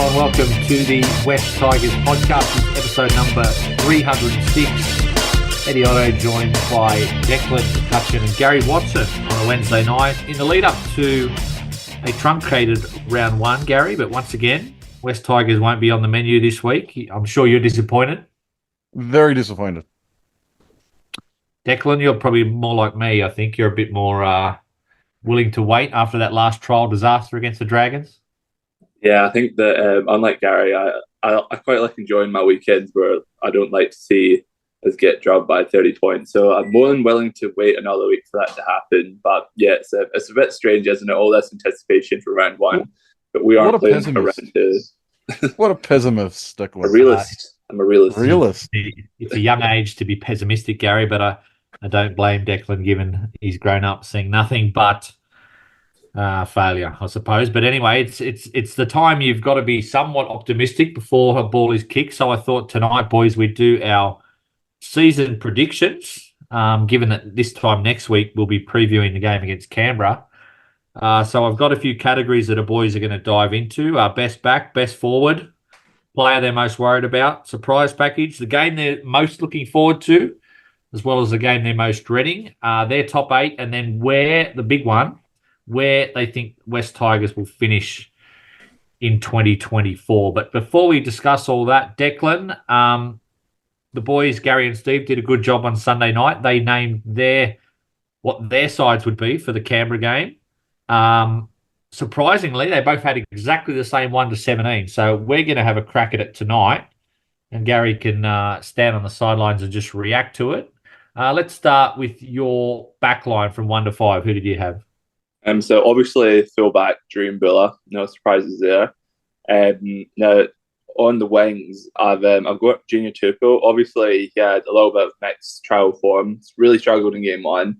and welcome to the West Tigers podcast. It's episode number 306. Eddie Otto joined by Declan McCutcheon and Gary Watson on a Wednesday night in the lead up to a truncated round one, Gary. But once again, West Tigers won't be on the menu this week. I'm sure you're disappointed. Very disappointed. Declan, you're probably more like me. I think you're a bit more willing to wait after that last trial disaster against the Dragons. Yeah, I think that unlike Gary, I quite like enjoying my weekends where I don't like to see us get drubbed by 30 points. So I'm more than willing to wait another week for that to happen. But yeah, it's a bit strange, isn't it? All this anticipation for round one, but we are playing for round two. What a pessimist, Declan. A realist. I'm a realist. Realist. It's a young age to be pessimistic, Gary, but I don't blame Declan given he's grown up seeing nothing but failure, I suppose. But anyway, it's the time you've got to be somewhat optimistic before a ball is kicked. So I thought tonight, boys, we'd do our season predictions, given that this time next week we'll be previewing the game against Canberra. So I've got a few categories that the boys are going to dive into. Best back, best forward, player they're most worried about, surprise package, the game they're most looking forward to, as well as the game they're most dreading, their top 8, and then where they think West Tigers will finish in 2024. But before we discuss all that, Declan, the boys, Gary and Steve, did a good job on Sunday night. They named what their sides would be for the Canberra game. Surprisingly, they both had exactly the same 1-17. So we're going to have a crack at it tonight, and Gary can stand on the sidelines and just react to it. Let's start with your back line from 1 to 5. Who did you have? So obviously fullback Dream Buller, no surprises there. Now on the wings, I've got Junior Tupou. Obviously he had a little bit of mixed trial form. Really struggled in game 1.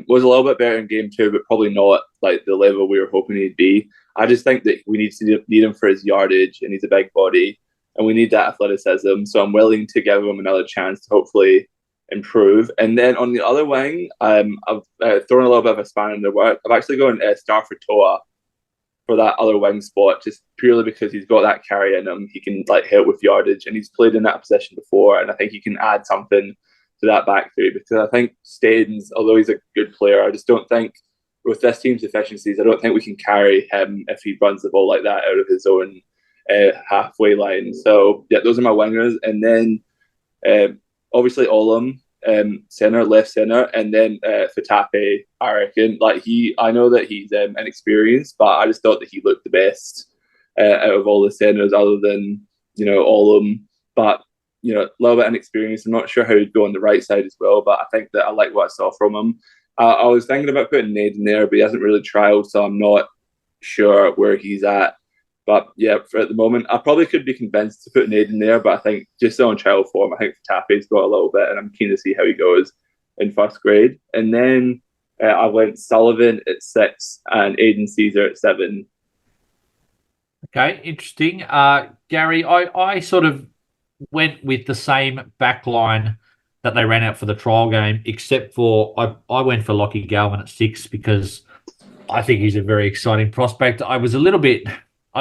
Was a little bit better in game 2, but probably not like the level we were hoping he'd be. I just think that we need him for his yardage, and he's a big body, and we need that athleticism. So I'm willing to give him another chance to hopefully improve. And then on the other wing, I've thrown a little bit of a spanner in the work. I've actually gone Starford Toa for that other wing spot, just purely because he's got that carry in him. He can help with yardage, and he's played in that position before, and I think he can add something to that back three, because I think Staines, although he's a good player, I just don't think with this team's deficiencies, I don't think we can carry him if he runs the ball like that out of his own halfway line. So yeah, those are my wingers. And then obviously Olam, left centre, and then Fatape, I reckon. I know that he's inexperienced, but I just thought that he looked the best out of all the centres other than, Olam. But a little bit inexperienced. I'm not sure how he'd go on the right side as well, but I think that I like what I saw from him. I was thinking about putting Nade in there, but he hasn't really trialled, so I'm not sure where he's at. But yeah, for at the moment, I probably could be convinced to put Nade in there, but I think just on trial form, I think Fatape's got a little bit, and I'm keen to see how he goes in first grade. And then I went Sullivan at 6 and Aidan Caesar at 7. Okay, interesting. Gary, I sort of went with the same back line that they ran out for the trial game, except for I went for Lockie Galvin at 6 because I think he's a very exciting prospect. I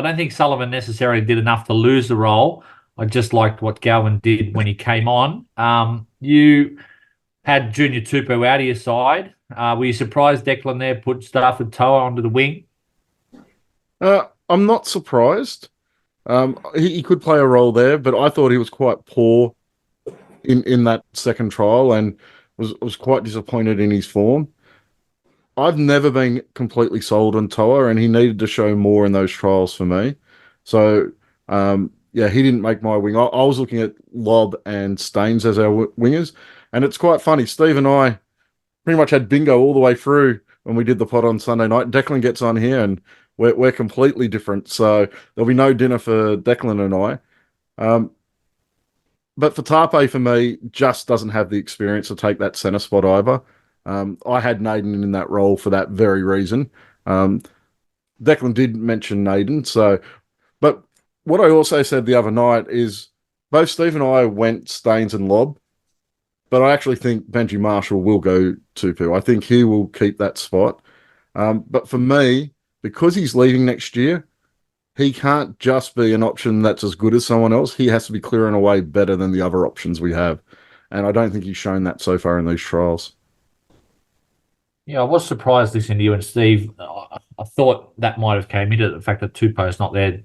don't think Sullivan necessarily did enough to lose the role. I just liked what Galvin did when he came on. You had Junior Tupou out of your side. Were you surprised Declan there put Starford Toa onto the wing? I'm not surprised. He could play a role there, but I thought he was quite poor in that second trial and was quite disappointed in his form. I've never been completely sold on Toa, and he needed to show more in those trials for me. So, he didn't make my wing. I was looking at Lobb and Staines as our wingers, and it's quite funny. Steve and I pretty much had bingo all the way through when we did the pod on Sunday night. Declan gets on here, and we're completely different. So there'll be no dinner for Declan and I. But Fatape, for me, just doesn't have the experience to take that centre spot either. I had Naden in that role for that very reason. Declan did mention Naden. But what I also said the other night is both Steve and I went Staines and Lobb, but I actually think Benji Marshall will go Tupou. I think he will keep that spot. But for me, because he's leaving next year, he can't just be an option that's as good as someone else. He has to be clearing away better than the other options we have. And I don't think he's shown that so far in these trials. Yeah, I was surprised listening to you and Steve. I thought that might have came into the fact that Tupou's not there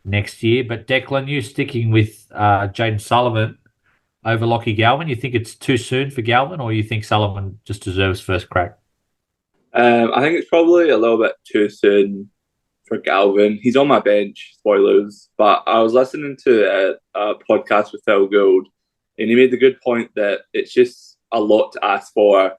next year. But Declan, you sticking with Jaden Sullivan over Lockie Galvin? You think it's too soon for Galvin, or you think Sullivan just deserves first crack? I think it's probably a little bit too soon for Galvin. He's on my bench, spoilers. But I was listening to a podcast with Phil Gould, and he made the good point that it's just a lot to ask for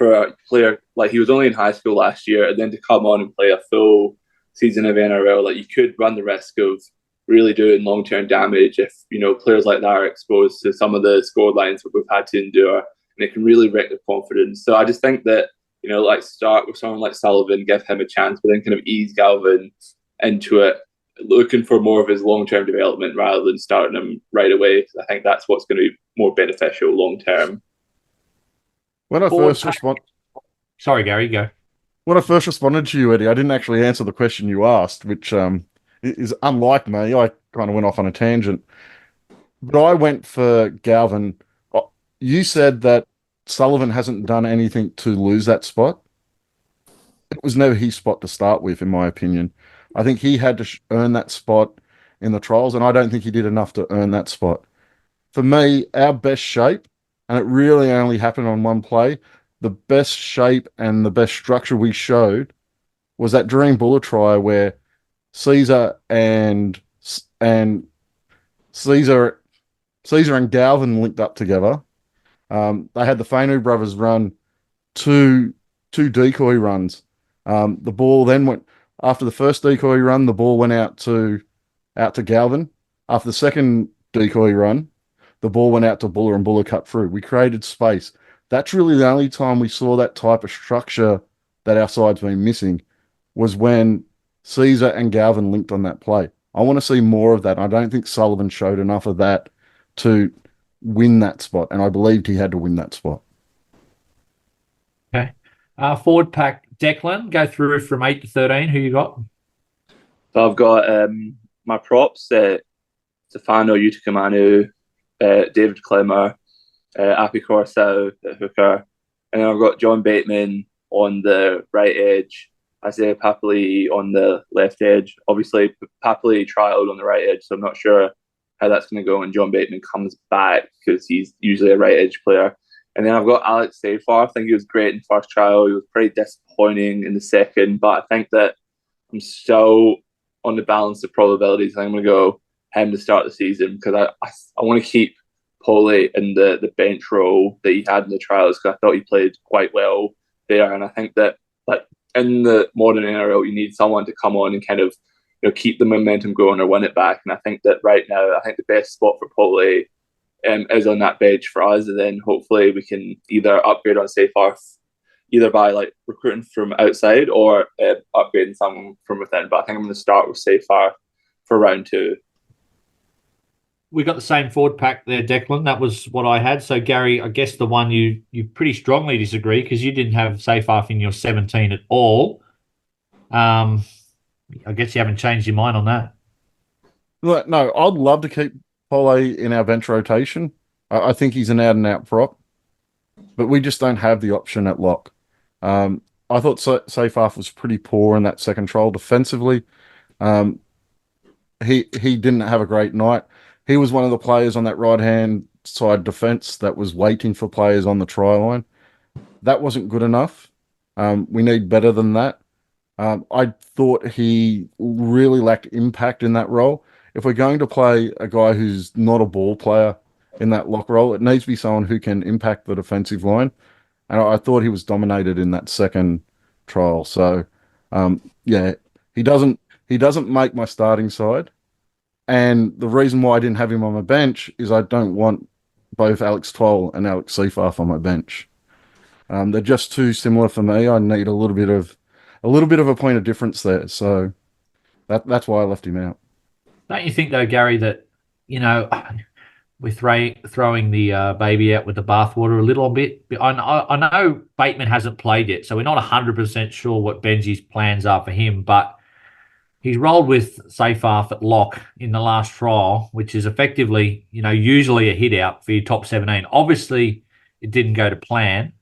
a player. Like, he was only in high school last year, and then to come on and play a full season of NRL, like, you could run the risk of really doing long-term damage if, you know, players like that are exposed to some of the score lines that we've had to endure, and it can really wreck their confidence. So I just think that, you know, like, start with someone like Sullivan, give him a chance, but then kind of ease Galvin into it, looking for more of his long-term development rather than starting him right away, because I think that's what's going to be more beneficial long-term. When I first responded, Sorry, Gary, go. When I first responded to you, Eddie, I didn't actually answer the question you asked, which is unlike me. I kind of went off on a tangent, but I went for Galvin. You said that Sullivan hasn't done anything to lose that spot. It was never his spot to start with, in my opinion. I think he had to earn that spot in the trials, and I don't think he did enough to earn that spot. For me, our best shape, and it really only happened on one play, the best shape and the best structure we showed was that Dream Buller try where Caesar and Caesar and Galvin linked up together. They had the Fainu brothers run two decoy runs. The ball then went after the first decoy run. The ball went out to Galvin. After the second decoy run, the ball went out to Buller, and Buller cut through. We created space. That's really the only time we saw that type of structure that our side's been missing, was when Caesar and Galvin linked on that play. I want to see more of that. I don't think Sullivan showed enough of that to win that spot, and I believed he had to win that spot. Okay. Forward pack, Declan, go through from 8 to 13. Who you got? So I've got my props, Stefano Utikamanu, David Clemmer, Api Coruscant at hooker, and then I've got John Bateman on the right edge, Isaiah Papali on the left edge. Obviously, Papali trialed on the right edge, so I'm not sure how that's going to go when John Bateman comes back, because he's usually a right edge player. And then I've got Alex Seyfarth. I think he was great in first trial. He was pretty disappointing in the second, but I think that I'm still on the balance of probabilities. I think I'm going to go him to start the season, because I want to keep Paulie in the bench role that he had in the trials, because I thought he played quite well there. And I think that, like, in the modern NRL, you need someone to come on and kind of, you know, keep the momentum going or win it back. And I think that right now, I think the best spot for Paulie is on that bench for us, and then hopefully we can either upgrade on Seyfarth, either by like recruiting from outside or upgrading someone from within. But I think I'm going to start with Seyfarth for round 2. We got the same forward pack there, Declan. That was what I had. So, Gary, I guess the one you pretty strongly disagree, because you didn't have Seyfarth in your 17 at all. I guess you haven't changed your mind on that. Look, no, I'd love to keep Pole in our bench rotation. I think he's an out-and-out prop, but we just don't have the option at lock. I thought Seyfarth was pretty poor in that second trial defensively. He didn't have a great night. He was one of the players on that right-hand side defence that was waiting for players on the try line. That wasn't good enough. We need better than that. I thought he really lacked impact in that role. If we're going to play a guy who's not a ball player in that lock role, it needs to be someone who can impact the defensive line. And I thought he was dominated in that second trial. So, yeah, he doesn't make my starting side. And the reason why I didn't have him on my bench is I don't want both Alex Toll and Alex Seyfarth on my bench. They're just too similar for me. I need a little bit of a point of difference there. So that's why I left him out. Don't you think, though, Gary, that, you know, we're throwing the baby out with the bathwater a little bit? I know Bateman hasn't played yet, so we're not 100% sure what Benji's plans are for him, but he's rolled with Seyfarth at lock in the last trial, which is effectively, usually a hit out for your top 17. Obviously, it didn't go to plan.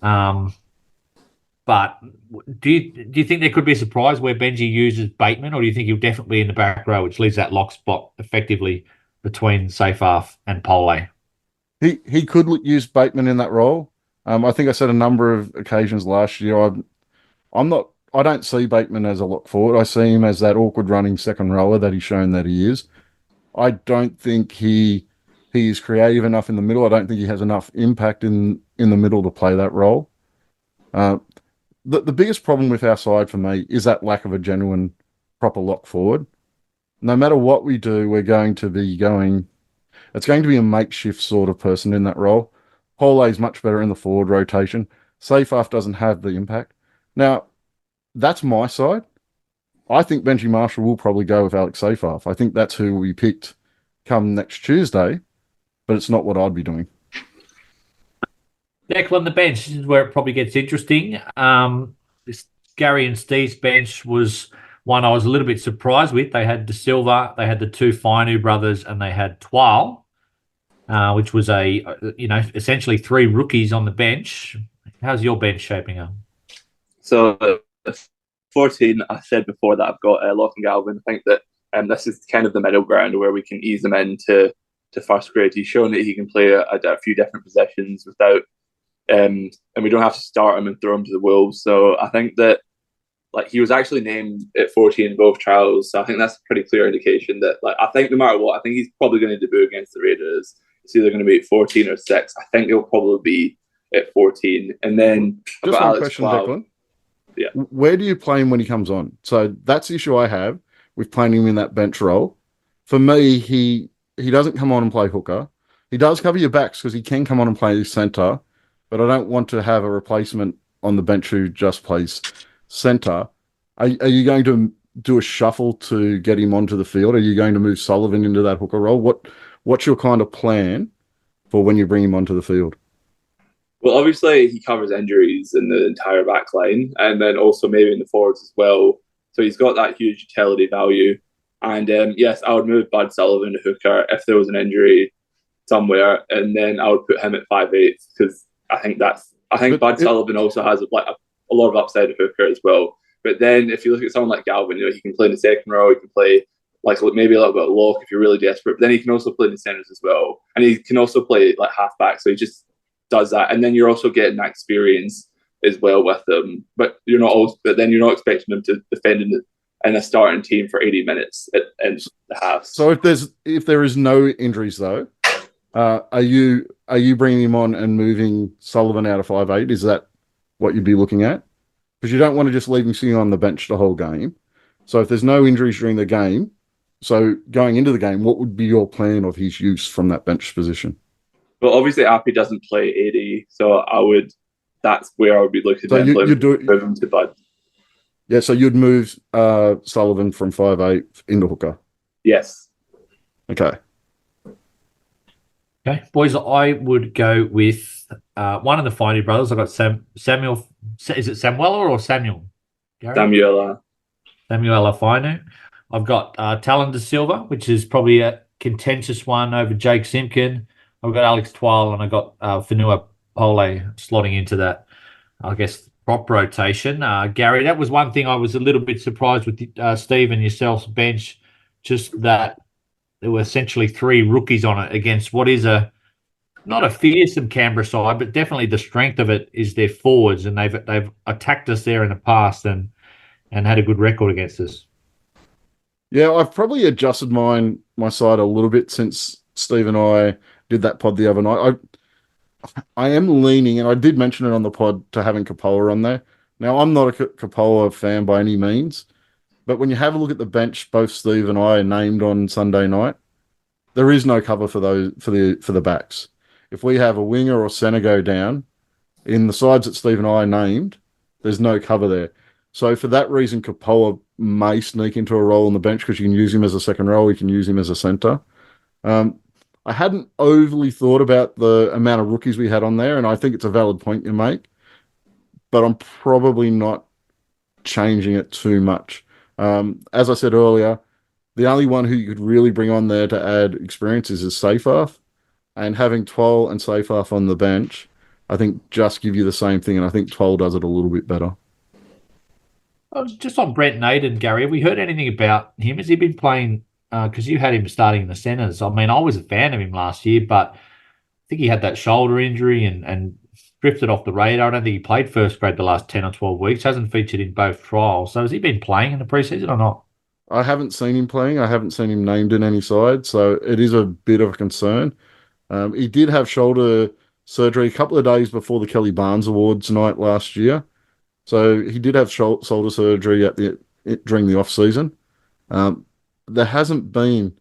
But do you think there could be a surprise where Benji uses Bateman, or do you think he'll definitely be in the back row, which leaves that lock spot effectively between Seyfarth and Pole? He could use Bateman in that role. I think I said a number of occasions last year. I don't see Bateman as a lock forward. I see him as that awkward running second rower that he's shown that he is. I don't think he is creative enough in the middle. I don't think he has enough impact in the middle to play that role. The biggest problem with our side for me is that lack of a genuine proper lock forward. No matter what we do, it's going to be a makeshift sort of person in that role. Pole is much better in the forward rotation. Seyfarth doesn't have the impact. Now, that's my side. I think Benji Marshall will probably go with Alex Seyfarth. I think that's who we picked come next Tuesday, but it's not what I'd be doing. Declan, the bench, this is where it probably gets interesting. This Gary and Steve's bench was one I was a little bit surprised with. They had De Silva, they had the two Fainu brothers, and they had Twal, which was essentially three rookies on the bench. How's your bench shaping up? So, 14, I said before that I've got Locke and Galvin. I think that this is kind of the middle ground where we can ease him into first grade. He's shown that he can play a few different positions without and we don't have to start him and throw him to the wolves. So I think that he was actually named at 14 in both trials. So I think that's a pretty clear indication that I think no matter what, I think he's probably going to debut against the Raiders. It's either going to be at 14 or 6. I think he'll probably be at 14. And then just one question, Declan. Yeah. Where do you play him when he comes on? So that's the issue I have with playing him in that bench role. For me, he doesn't come on and play hooker. He does cover your backs because he can come on and play centre, but I don't want to have a replacement on the bench who just plays centre. Are you going to do a shuffle to get him onto the field? Are you going to move Sullivan into that hooker role? What's your kind of plan for when you bring him onto the field? Well, obviously he covers injuries in the entire back line, and then also maybe in the forwards as well. So he's got that huge utility value. And yes, I would move Bud Sullivan to hooker if there was an injury somewhere, and then I would put him at 5'8" because I think Bud Sullivan also has a lot of upside at hooker as well. But then if you look at someone like Galvin, he can play in the second row, he can play maybe a little bit of lock if you're really desperate. But then he can also play in the centres as well, and he can also play halfback. So he just does that, and then you're also getting that experience as well with him. But you're not expecting him to defend in a starting team for 80 minutes in the half. So if there is no injuries though, are you bringing him on and moving Sullivan out of 5'8"? Is that what you'd be looking at? Because you don't want to just leave him sitting on the bench the whole game. So if there's no injuries during the game, so going into the game, what would be your plan of his use from that bench position? Well, obviously Appy doesn't play 80, so that's where I would be looking at move him to Bud. Yeah, so you'd move Sullivan from 5'8" into hooker. Yes. Okay. Okay, boys, I would go with one of the Finey brothers. I've got Samuel. Is it Samuela or Samuel? Gary? Samuela Fainu. I've got Talon De Silva, which is probably a contentious one over Jake Simpkin. I've got Alex Twal, and I've got Fanua Pole slotting into that, I guess, prop rotation. Gary, that was one thing I was a little bit surprised with Steve and yourself's bench, just that there were essentially three rookies on it against what is not a fearsome Canberra side, but definitely the strength of it is their forwards, and they've attacked us there in the past and had a good record against us. Yeah, I've probably adjusted my side a little bit since Steve and I did that pod the other night. I am leaning, and I did mention it on the pod, to having Capola on there. Now, I'm not a Capola fan by any means, but when you have a look at the bench, both Steve and I named on Sunday night, there is no cover for the backs. If we have a winger or centre go down in the sides that Steve and I named, there's no cover there. So for that reason, Capola may sneak into a role on the bench because you can use him as a second row, you can use him as a centre. I hadn't overly thought about the amount of rookies we had on there, and I think it's a valid point you make, but I'm probably not changing it too much. As I said earlier, the only one who you could really bring on there to add experiences is Seyfarth, and having Twal and Seyfarth on the bench, I think just give you the same thing, and I think Twal does it a little bit better. Just on Brent Naden, Gary, have we heard anything about him? Has he been playing? Because you had him starting in the centres. I mean, I was a fan of him last year, but I think he had that shoulder injury and drifted off the radar. I don't think he played first grade the last 10 or 12 weeks. Hasn't featured in both trials. So has he been playing in the preseason or not? I haven't seen him playing. I haven't seen him named in any side, so it is a bit of a concern. He did have shoulder surgery a couple of days before the Kelly Barnes Awards night last year. So he did have shoulder surgery during the off season. Um, there hasn't been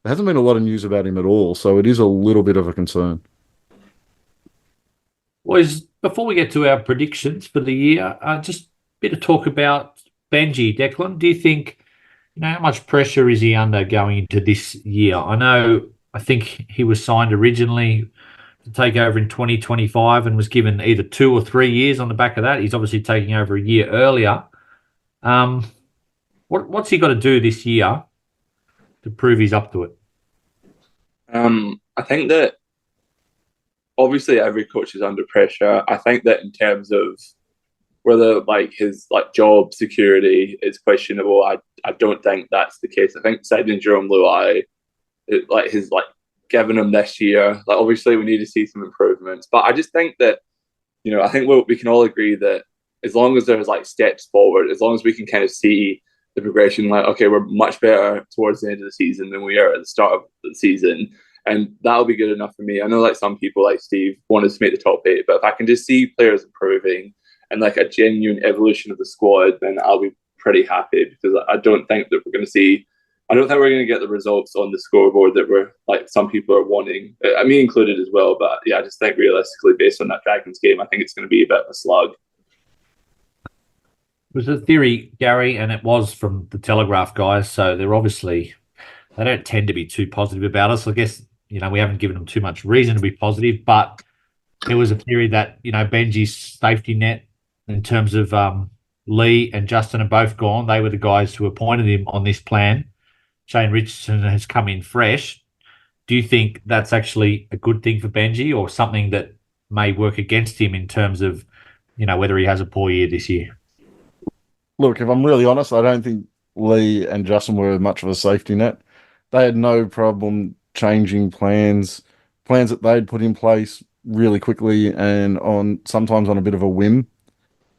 a lot of news about him at all, so it is a little bit of a concern. Before we get to our predictions for the year, just a bit of talk about Benji. Declan, do you think, how much pressure is he under going into this year? I think he was signed originally to take over in 2025 and was given either 2 or 3 years on the back of that. He's obviously taking over a year earlier. What's he got to do this year to prove he's up to it? I think that obviously every coach is under pressure. I think that in terms of whether his job security is questionable, I don't think that's the case. I think signing Jerome Luai, his given him this year, obviously we need to see some improvements. But I just think that, I think we can all agree that as long as there's steps forward, as long as we can kind of see the progression, okay, we're much better towards the end of the season than we are at the start of the season. And that'll be good enough for me. I know some people like Steve wanted to make the top 8, but if I can just see players improving and a genuine evolution of the squad, then I'll be pretty happy, because I don't think that we're going to get the results on the scoreboard that we're some people are wanting, me included as well. But yeah, I just think realistically, based on that Dragons game, I think it's going to be a bit of a slug. It was a theory, Gary, and it was from the Telegraph guys. So they don't tend to be too positive about us. I guess, we haven't given them too much reason to be positive, but there was a theory that, Benji's safety net in terms of Lee and Justin are both gone. They were the guys who appointed him on this plan. Shane Richardson has come in fresh. Do you think that's actually a good thing for Benji, or something that may work against him in terms of, whether he has a poor year this year? Look, if I'm really honest, I don't think Lee and Justin were much of a safety net. They had no problem changing plans that they'd put in place really quickly and sometimes on a bit of a whim.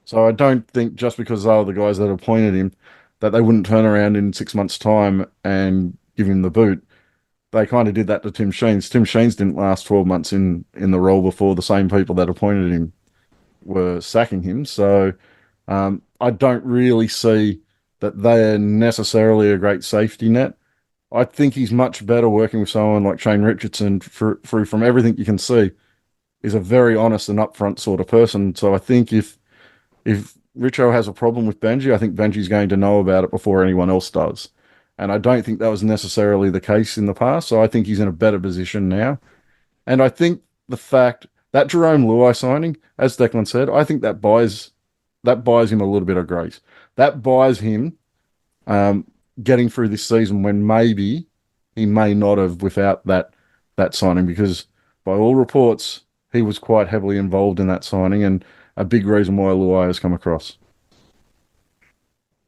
So I don't think just because they were the guys that appointed him that they wouldn't turn around in 6 months' time and give him the boot. They kind of did that to Tim Sheens. Tim Sheens didn't last 12 months in the role before the same people that appointed him were sacking him. So I don't really see that they're necessarily a great safety net. I think he's much better working with someone like Shane Richardson, from everything you can see, is a very honest and upfront sort of person. So I think if Richo has a problem with Benji, I think Benji's going to know about it before anyone else does. And I don't think that was necessarily the case in the past. So I think he's in a better position now. And I think the fact that Jerome Luai signing, as Declan said, I think that buys him a little bit of grace. That buys him getting through this season when maybe he may not have without that signing, because by all reports, he was quite heavily involved in that signing and a big reason why Luai has come across.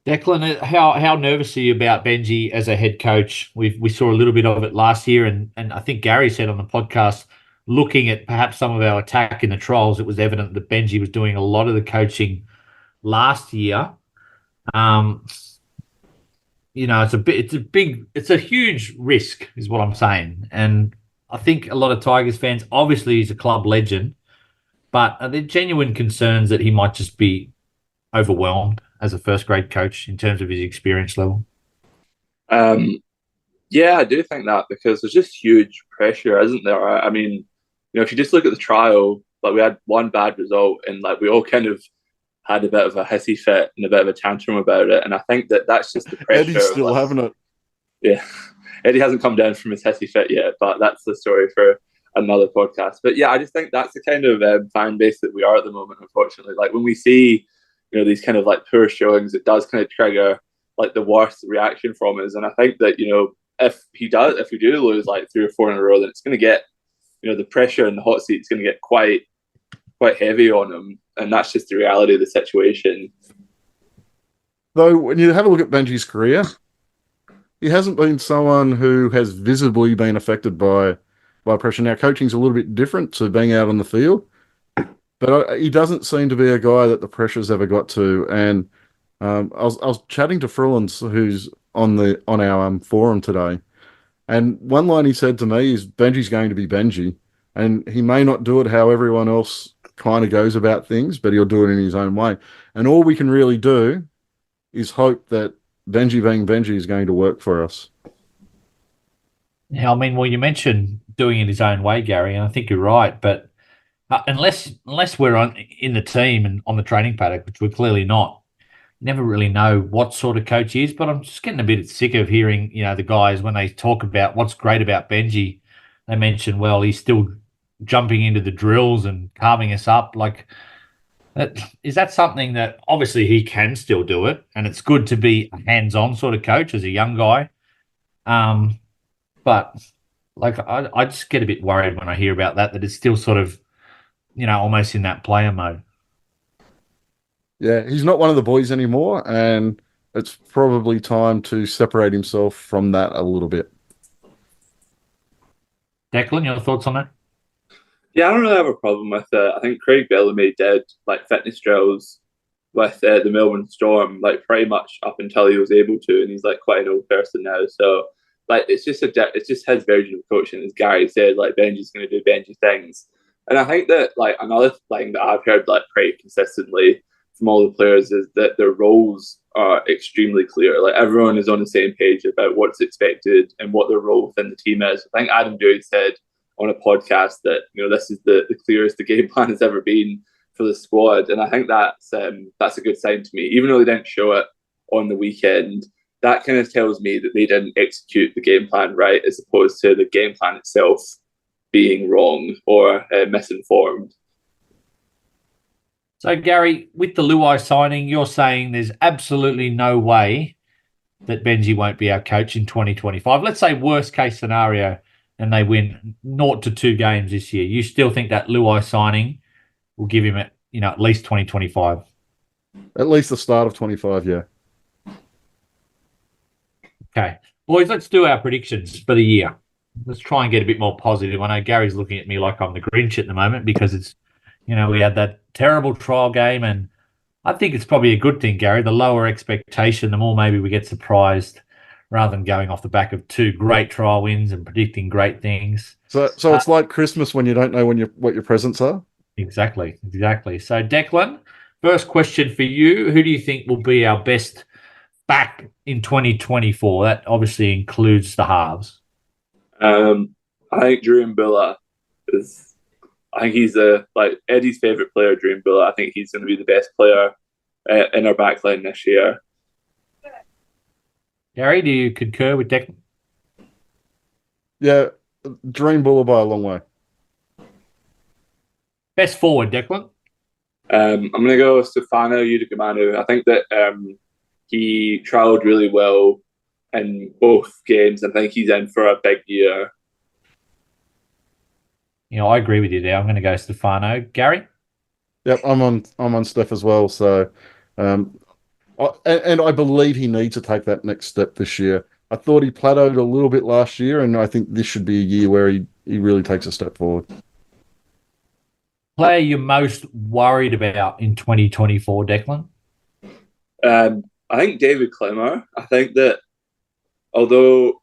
Declan, how nervous are you about Benji as a head coach? We saw a little bit of it last year, and I think Gary said on the podcast, looking at perhaps some of our attack in the trials, it was evident that Benji was doing a lot of the coaching last year. It's a huge risk, is what I'm saying. And I think a lot of Tigers fans, obviously he's a club legend, but are there genuine concerns that he might just be overwhelmed as a first grade coach in terms of his experience level? Yeah, I do think that, because there's just huge pressure, isn't there? I mean, if you just look at the trial, we had one bad result and we all kind of had a bit of a hissy fit and a bit of a tantrum about it. And I think that that's just the pressure. Eddie's still having it. Yeah. Eddie hasn't come down from his hissy fit yet, but that's the story for another podcast. But yeah, I just think that's the kind of fan base that we are at the moment, unfortunately. When we see, these kind of poor showings, it does kind of trigger like the worst reaction from us. And I think that, you know, if we do lose like 3 or 4 in a row, then it's going to get, you know, the pressure in the hot seat is going to get quite heavy on him, and that's just the reality of the situation. Though, when you have a look at Benji's career, he hasn't been someone who has visibly been affected by pressure. Now, coaching's a little bit different to being out on the field, but he doesn't seem to be a guy that the pressure's ever got to. And I was chatting to Frillens, who's on our forum today, and one line he said to me is, "Benji's going to be Benji, and he may not do it how everyone else kind of goes about things, but he'll do it in his own way." And all we can really do is hope that Benji being Benji is going to work for us. Yeah, I mean, well, you mentioned doing it his own way, Gary, and I think you're right. But unless we're in the team and on the training paddock, which we're clearly not, you never really know what sort of coach he is. But I'm just getting a bit sick of hearing, you know, the guys when they talk about what's great about Benji, they mention, well, he's still jumping into the drills and carving us up. Like, is that something that obviously he can still do it, and it's good to be a hands-on sort of coach as a young guy. But like I just get a bit worried when I hear about that it's still sort of, you know, almost in that player mode. Yeah, he's not one of the boys anymore, and it's probably time to separate himself from that a little bit. Declan, your thoughts on that? Yeah, I don't really have a problem with it. I think Craig Bellamy did like fitness drills with the Melbourne Storm, like pretty much up until he was able to, and he's like quite an old person now. So like it's just his version of coaching, as Gary said. Like Benji's going to do Benji things, and I think that like another thing that I've heard like pretty consistently from all the players is that their roles are extremely clear. Like everyone is on the same page about what's expected and what their role within the team is. I think Adam Dewey said on a podcast that, you know, this is the clearest the game plan has ever been for the squad, and I think that's a good sign to me. Even though they didn't show it on the weekend, that kind of tells me that they didn't execute the game plan right, as opposed to the game plan itself being wrong or misinformed. So, Gary, with the Luai signing, you're saying there's absolutely no way that Benji won't be our coach in 2025. Let's say worst case scenario, and they win 0-2 games this year. You still think that Luai signing will give him, at least 2025? At least the start of 25, yeah. Okay. Boys, let's do our predictions for the year. Let's try and get a bit more positive. I know Gary's looking at me like I'm the Grinch at the moment because it's, we had that terrible trial game, and I think it's probably a good thing, Gary. The lower expectation, the more maybe we get surprised rather than going off the back of 2 great trial wins and predicting great things. So it's like Christmas when you don't know what your presents are? Exactly. So, Declan, first question for you. Who do you think will be our best back in 2024? That obviously includes the halves. I think Drew Mbula is... I think he's Eddie's favourite player, Drew Mbula. I think he's going to be the best player in our backline this year. Gary, do you concur with Declan? Yeah, Dream Buller by a long way. Best forward, Declan? I'm going to go Stefano Udigamanu. I think that he trialled really well in both games. I think he's in for a big year. I agree with you there. I'm going to go Stefano. Gary? Yep, I'm on Steph as well. So, and I believe he needs to take that next step this year. I thought he plateaued a little bit last year, and I think this should be a year where he really takes a step forward. Player you're most worried about in 2024, Declan? I think David Klemmer. I think that although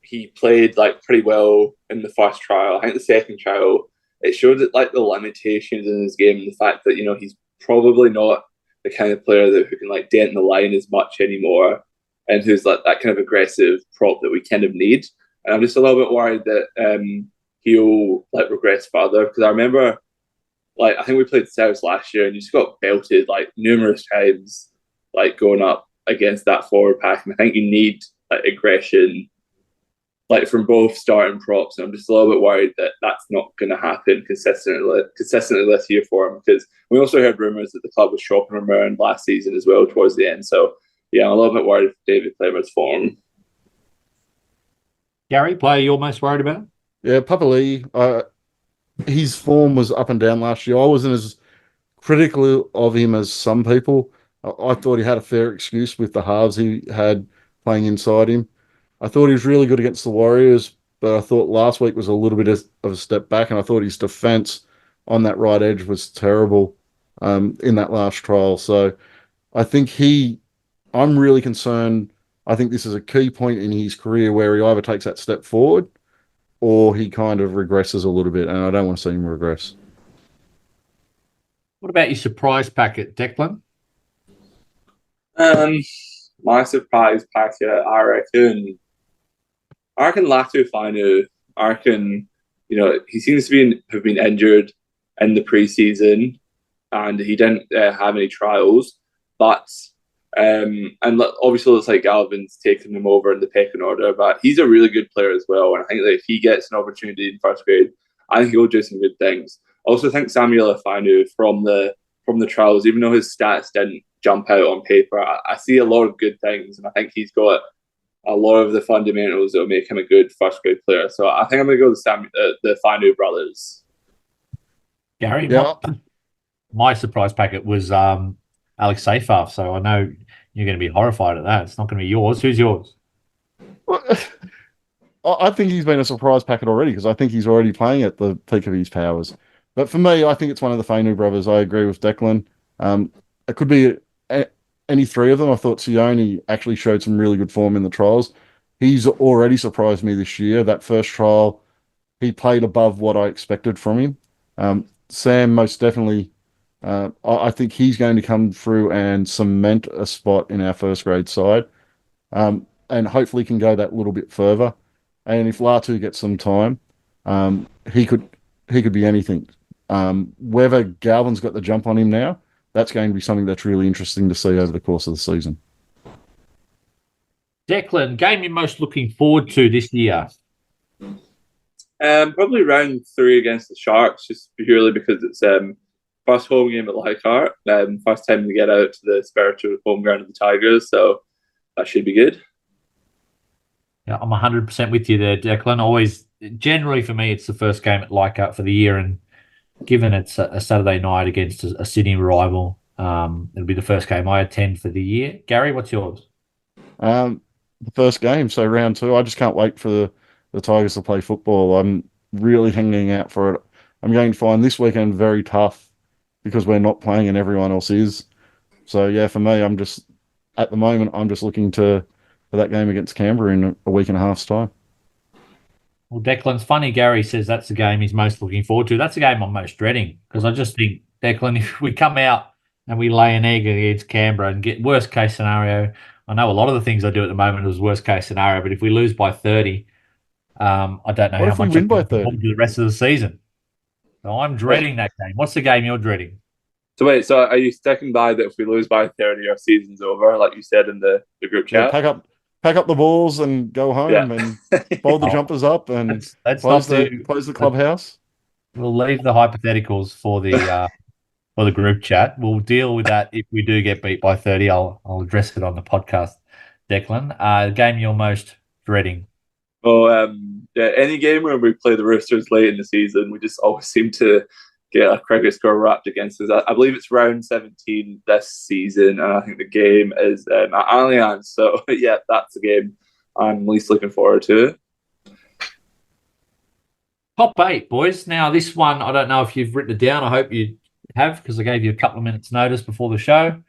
he played pretty well in the first trial, I think the second trial, it showed that the limitations in his game, the fact that he's probably not the kind of player who can dent the line as much anymore, and who's that kind of aggressive prop that we kind of need. And I'm just a little bit worried that he'll regress further, because I remember I think we played South last year and you just got belted numerous times going up against that forward pack, and I think you need aggression from both starting props, and I'm just a little bit worried that that's not going to happen consistently this year for him, because we also heard rumours that the club was shopping him around last season as well towards the end. So yeah, I'm a little bit worried for David Clever's form. Gary, player you're most worried about? Yeah, Papali, his form was up and down last year. I wasn't as critical of him as some people. I thought he had a fair excuse with the halves he had playing inside him. I thought he was really good against the Warriors, but I thought last week was a little bit of a step back, and I thought his defense on that right edge was terrible in that last trial. So I think I'm really concerned. I think this is a key point in his career where he either takes that step forward or he kind of regresses a little bit, and I don't want to see him regress. What about your surprise packet, Declan? My surprise packet, I reckon Latu Finu. I reckon, he seems to have been injured in the preseason, and he didn't have any trials. But and obviously, it's like Galvin's taken him over in the pecking order, but he's a really good player as well. And I think that if he gets an opportunity in first grade, I think he'll do some good things. I also think Samuel Afanu from the trials, even though his stats didn't jump out on paper, I see a lot of good things, and I think he's got a lot of the fundamentals that will make him a good first grade player. So I think I'm going to go with the Fanu brothers. Gary, Yeah. my surprise packet was Alex Seyfarth, so I know you're going to be horrified at that. It's not going to be yours. Who's yours? Well, I think he's been a surprise packet already because I think he's already playing at the peak of his powers. But for me, I think it's one of the Fainu brothers. I agree with Declan. It could be any three of them. I thought Sione actually showed some really good form in the trials. He's already surprised me this year. That first trial, he played above what I expected from him. Sam, most definitely, I think he's going to come through and cement a spot in our first grade side, and hopefully can go that little bit further. And if Latu gets some time, he could be anything. Whether Galvin's got the jump on him now, that's going to be something that's really interesting to see over the course of the season. Declan, game you're most looking forward to this year? Probably round 3 against the Sharks, just purely because it's first home game at Leichhardt, first time to get out to the spiritual home ground of the Tigers, so that should be good. Yeah, I'm 100% with you there, Declan. Always, generally for me, it's the first game at Leichhardt for the year, and given it's a Saturday night against a Sydney rival, it'll be the first game I attend for the year. Gary, what's yours? The first game, so round 2. I just can't wait for the Tigers to play football. I'm really hanging out for it. I'm going to find this weekend very tough because we're not playing and everyone else is. So yeah, for me, at the moment, I'm just looking for that game against Canberra in a week and a half's time. Well, Declan's funny. Gary says that's the game he's most looking forward to. That's the game I'm most dreading because I just think, Declan, if we come out and we lay an egg against Canberra and get worst case scenario, I know a lot of the things I do at the moment is worst case scenario, but if we lose by 30, I don't know What how if we much win by I can 30? do the rest of the season. So I'm dreading that game. What's the game you're dreading? So wait, so are you sticking by that if we lose by 30, our season's over, like you said in the group chat? Yeah, pack up the balls and go home and fold the jumpers up and let's close the clubhouse. We'll leave the hypotheticals for the group chat. We'll deal with that if we do get beat by 30. I'll address it on the podcast. Declan, game you're most dreading? Well, any game where we play the Roosters late in the season, we just always seem to get a cricket score wrapped against us. I believe it's round 17 this season, and I think the game is at Allianz. So yeah, that's the game I'm least looking forward to. Top 8, boys. Now, this one, I don't know if you've written it down. I hope you have, because I gave you a couple of minutes notice before the show.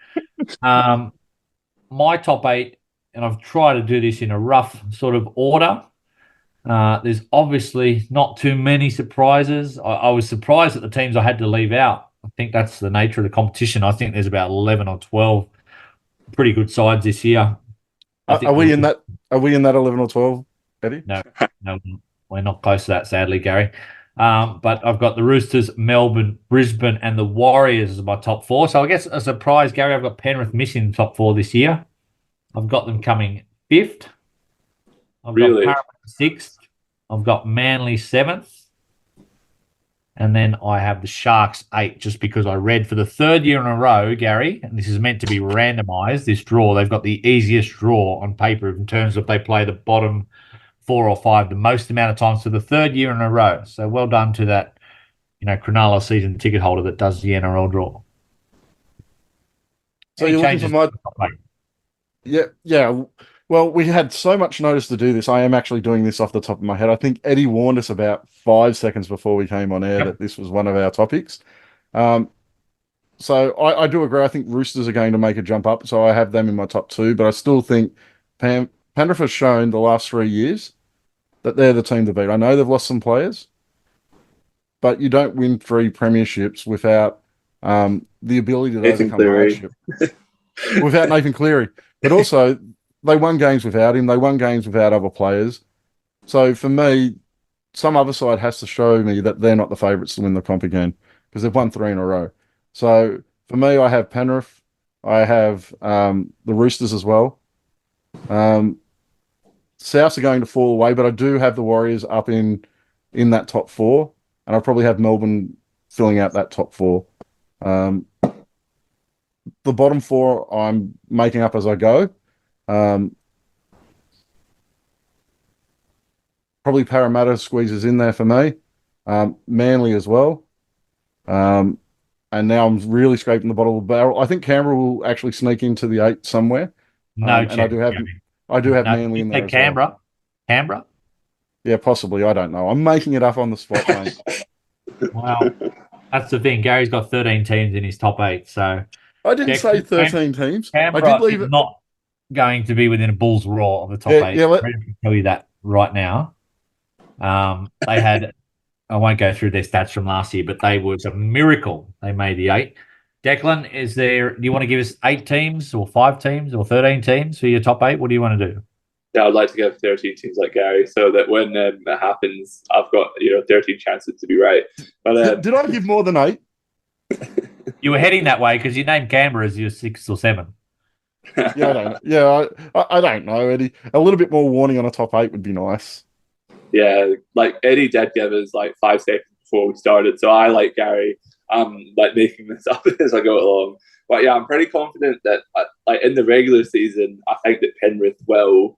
My top 8, and I've tried to do this in a rough sort of order. There's obviously not too many surprises. I was surprised at the teams I had to leave out. I think that's the nature of the competition. I think there's about 11 or 12 pretty good sides this year. Are we in that 11 or 12, Eddie? No, we're not close to that, sadly, Gary. But I've got the Roosters, Melbourne, Brisbane, and the Warriors as my top 4. So I guess a surprise, Gary, I've got Penrith missing the top 4 this year. I've got them coming 5th. I've got Parramatta 6th. I've got Manly 7th. And then I have the Sharks 8, just because I read for the third year in a row, Gary, and this is meant to be randomised, this draw. They've got the easiest draw on paper in terms of they play the bottom 4 or 5 the most amount of times for the third year in a row. So well done to that, Cronulla season ticket holder that does the NRL draw. So Any you're looking changes for my to the top eight? yeah. Well, we had so much notice to do this. I am actually doing this off the top of my head. I think Eddie warned us about 5 seconds before we came on air Yep. that this was one of our topics. So I do agree. I think Roosters are going to make a jump up. So I have them in my top 2, but I still think Penrith has shown the last 3 years that they're the team to beat. I know they've lost some players, but you don't win 3 premierships without the ability to Nathan overcome Cleary. hardship. Without Nathan Cleary. But also, they won games without him. They won games without other players. So for me, some other side has to show me that they're not the favourites to win the comp again, because they've won 3 in a row. So for me, I have Penrith. I have the Roosters as well. Souths are going to fall away, but I do have the Warriors up in that top 4, and I probably have Melbourne filling out that top 4. The bottom 4 I'm making up as I go. Probably Parramatta squeezes in there for me. Manly as well. And now I'm really scraping the bottom of the barrel. I think Canberra will actually sneak into the 8 somewhere. No And chance. I do have No, Manly you in said there as well. Canberra. Canberra? Yeah, possibly. I don't know. I'm making it up on the spot, mate. Well, that's the thing. Gary's got 13 teams in his top 8. So I didn't say 13 teams. I Canberra did leave is it. not going to be within a bull's roar of the top Yeah, 8. yeah, I'm ready to tell you that right now. They had, I won't go through their stats from last year, but they was a miracle. They made the 8. Declan, do you want to give us 8 teams or 5 teams or 13 teams for your top 8? What do you want to do? Yeah, I'd like to give 13 teams like Gary, so that when it happens, I've got 13 chances to be right. But Did I give more than 8? You were heading that way because you named Canberra as your 6 or 7. Yeah, I don't. Yeah, I don't know, Eddie. A little bit more warning on a top 8 would be nice. Yeah, like Eddie did give us like 5 seconds before we started, so I, like Gary, like making this up as I go along. But yeah, I'm pretty confident that like in the regular season, I think that Penrith will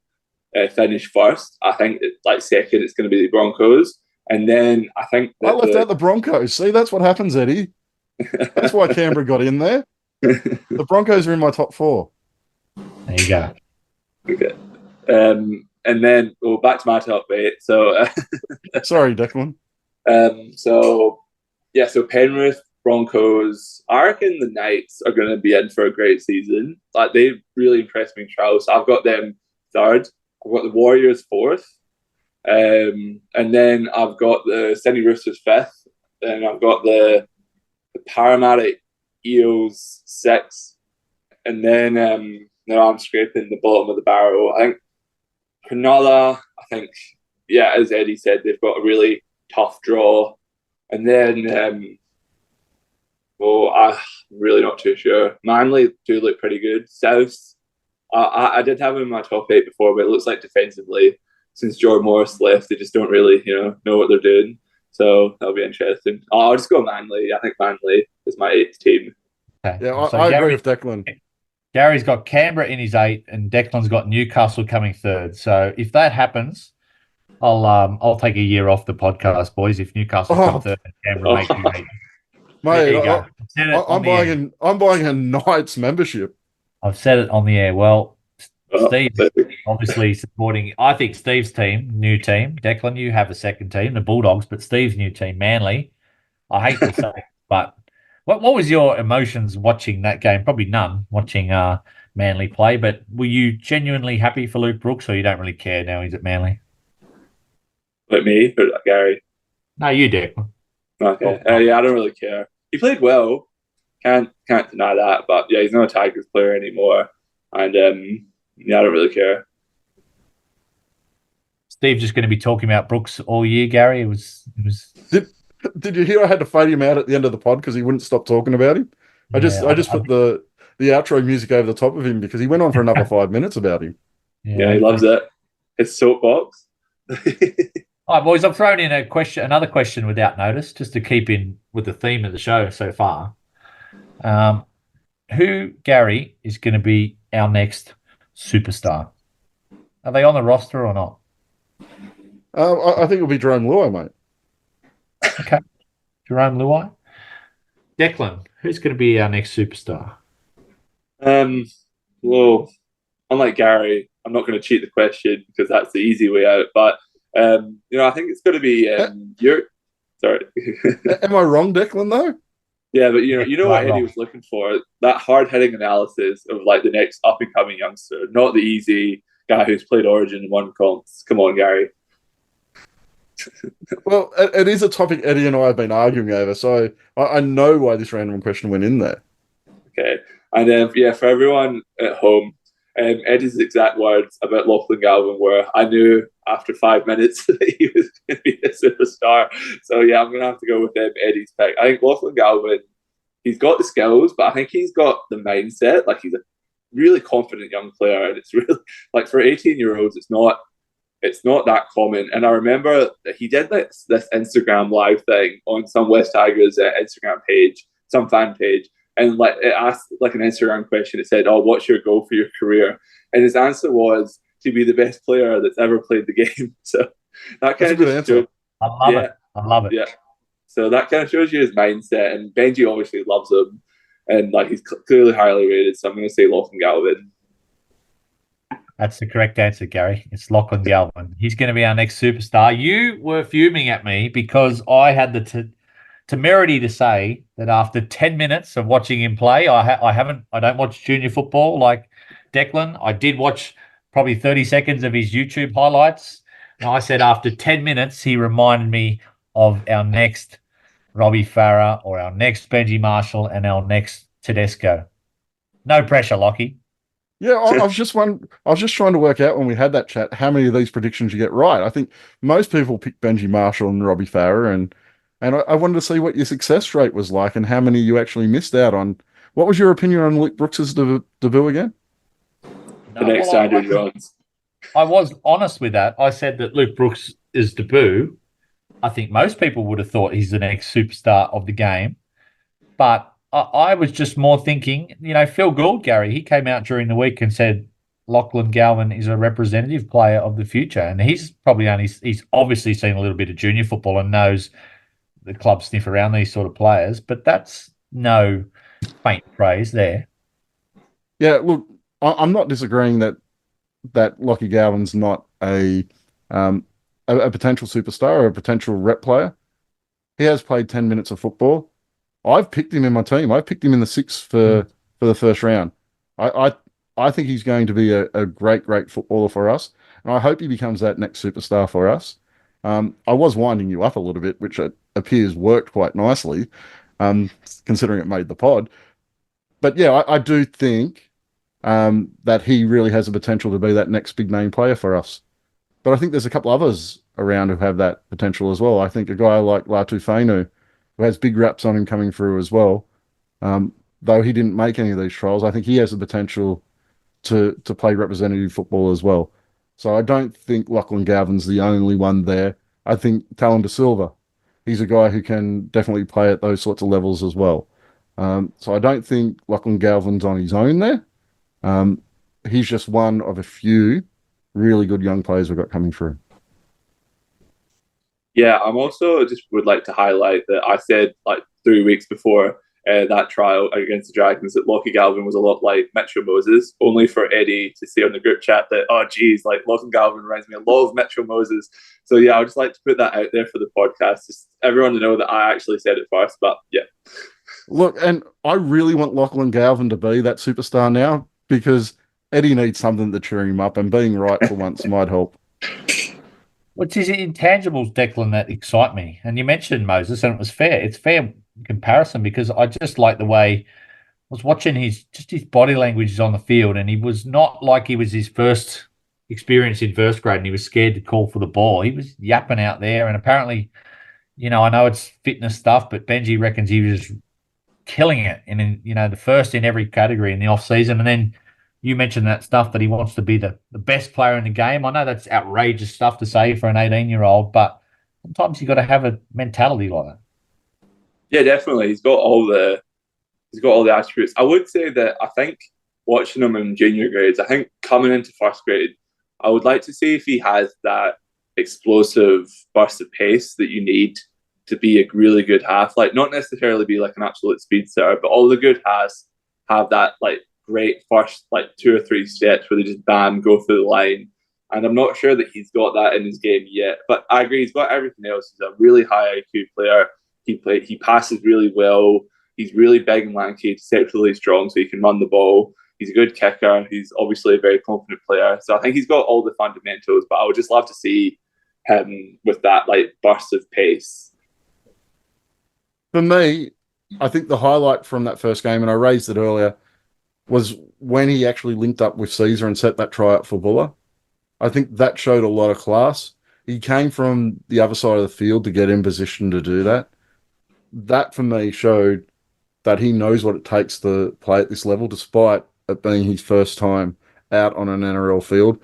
finish first. I think that like second, it's going to be the Broncos, and then I think that I left out the Broncos. See, that's what happens, Eddie. That's why Canberra got in there. The Broncos are in my top 4. There you go. Okay. And then back to my top 8. So Sorry, Declan. so Penrith, Broncos. I reckon the Knights are going to be in for a great season. Like they really impressed me in trials. So I've got them 3rd. I've got the Warriors 4th. And then I've got the Sydney Roosters 5th. Then I've got the Parramatta Eels 6th. And then now I'm scraping the bottom of the barrel. I think Cronulla, as Eddie said, they've got a really tough draw. And then, I'm really not too sure. Manly do look pretty good. South, I did have them in my top 8 before, but it looks like defensively, since Jordan Morris left, they just don't really, know what they're doing. So that'll be interesting. I'll just go Manly. I think Manly is my 8th team. Okay. Yeah, So I Gary- agree with Declan. Gary's got Canberra in his 8, and Declan's got Newcastle coming 3rd. So if that happens, I'll take a year off the podcast, boys. If Newcastle come 3rd and Canberra make you 8. There you Mate, go. I've said it on the air. I'm buying a Knights membership. I've said it on the air. Well, Oh, Steve perfect. obviously supporting. I think Steve's team, new team. Declan, you have a second team, the Bulldogs, but Steve's new team, Manly. I hate to say it, but what was your emotions watching that game? Probably none, watching Manly play. But were you genuinely happy for Luke Brooks, or you don't really care now he's at Manly? Like me or Gary? No, you do. Okay. Yeah, I don't really care. He played well. Can't deny that. But yeah, he's not a Tigers player anymore. And I don't really care. Steve's just going to be talking about Brooks all year, Gary. It was. Did you hear I had to fade him out at the end of the pod because he wouldn't stop talking about him? I just put the outro music over the top of him because he went on for another 5 minutes about him. Yeah, he loves it. His soapbox. All right, boys, I've thrown in another question without notice, just to keep in with the theme of the show so far. Who, Gary, is going to be our next superstar? Are they on the roster or not? I think it'll be Jerome Luai, mate. Okay. Jerome Luai. Declan, who's going to be our next superstar? Well, unlike Gary, I'm not going to cheat the question because that's the easy way out. But I think it's going to be your. Sorry. Am I wrong, Declan? Though. Yeah, but you know what Eddie wrong. was looking for, that hard hitting analysis of like the next up and coming youngster, not the easy guy who's played Origin and won comps. Come on, Gary. Well, it is a topic Eddie and I have been arguing over, so I know why this random question went in there. Okay, and for everyone at home, Eddie's exact words about Lachlan Galvin were, I knew after 5 minutes that he was going to be a superstar. So yeah, I'm going to have to go with Eddie's pick. I think Lachlan Galvin, he's got the skills, but I think he's got the mindset. Like, he's a really confident young player, and it's really, like, for 18-year-olds, it's not that common. And I remember that he did this Instagram live thing on some West Tigers Instagram page, some fan page. And like, it asked like an Instagram question. It said, "Oh, what's your goal for your career?" And his answer was to be the best player that's ever played the game. So that kind of good answer. I love it. I love it. Yeah. So that kind of shows you his mindset. And Benji obviously loves him, and like, he's clearly highly rated. So I'm going to say Lachlan Galvin. That's the correct answer, Gary. It's Lachlan Galvin. He's going to be our next superstar. You were fuming at me because I had the temerity to say that after 10 minutes of watching him play, I don't watch junior football like Declan. I did watch probably 30 seconds of his YouTube highlights. And I said after 10 minutes, he reminded me of our next Robbie Farah or our next Benji Marshall and our next Tedesco. No pressure, Lockie. Yeah, I was just trying to work out when we had that chat how many of these predictions you get right. I think most people pick Benji Marshall and Robbie Farah, and I wanted to see what your success rate was like and how many you actually missed out on. What was your opinion on Luke Brooks's debut again? The next Andrew Johns. I was honest with that. I said that Luke Brooks' debut, I think most people would have thought he's the next superstar of the game. But I was just more thinking, Phil Gould, Gary, he came out during the week and said Lachlan Galvin is a representative player of the future. And he's obviously seen a little bit of junior football and knows the club sniff around these sort of players. But that's no faint praise there. Yeah, look, I'm not disagreeing that Lockie Galvin's not a potential superstar or a potential rep player. He has played 10 minutes of football. I've picked him in my team. I've picked him in the 6 for the first round. I think he's going to be a great footballer for us, and I hope he becomes that next superstar for us. I was winding you up a little bit, which appears worked quite nicely, considering it made the pod. But yeah, I do think that he really has the potential to be that next big name player for us. But I think there's a couple others around who have that potential as well. I think a guy like Latu Fainu, who has big raps on him coming through as well. Though he didn't make any of these trials, I think he has the potential to play representative football as well. So I don't think Lachlan Galvin's the only one there. I think Talon De Silva, he's a guy who can definitely play at those sorts of levels as well. So I don't think Lachlan Galvin's on his own there. He's just one of a few really good young players we've got coming through. Yeah, I'm also just would like to highlight that I said like 3 weeks before that trial against the Dragons that Lachlan Galvin was a lot like Mitchell Moses, only for Eddie to say on the group chat that, oh geez, like Lachlan Galvin reminds me a lot of Mitchell Moses. So yeah, I would just like to put that out there for the podcast, just everyone to know that I actually said it first. But yeah. Look, and I really want Lachlan Galvin to be that superstar now, because Eddie needs something to cheer him up, and being right for once might help. Which is intangibles, Declan, that excite me. And you mentioned Moses, and it was fair. It's fair comparison because I just like the way I was watching his body language on the field, and he was not like he was his first experience in first grade and he was scared to call for the ball. He was yapping out there, and apparently, I know it's fitness stuff, but Benji reckons he was killing it in the first in every category in the off season. And then you mentioned that stuff that he wants to be the best player in the game. I know that's outrageous stuff to say for an 18-year-old, but Sometimes you got to have a mentality like that. Yeah, definitely. He's got all the attributes. I would say that I think watching him in junior grades, I think coming into first grade, I would like to see if he has that explosive burst of pace that you need to be a really good half. Like not necessarily be like an absolute speedster, but all the good halves have that like great first like 2 or 3 steps where they just bam go through the line. And I'm not sure that he's got that in his game yet. But I agree, he's got everything else. He's a really high IQ player. He passes really well. He's really big and lanky, deceptively strong, so he can run the ball. He's a good kicker. He's obviously a very confident player. So I think he's got all the fundamentals, but I would just love to see him with that like burst of pace. For me, I think the highlight from that first game, and I raised it earlier, was when he actually linked up with Caesar and set that try up for Buller. I think that showed a lot of class. He came from the other side of the field to get in position to do that. That, for me, showed that he knows what it takes to play at this level, despite it being his first time out on an NRL field.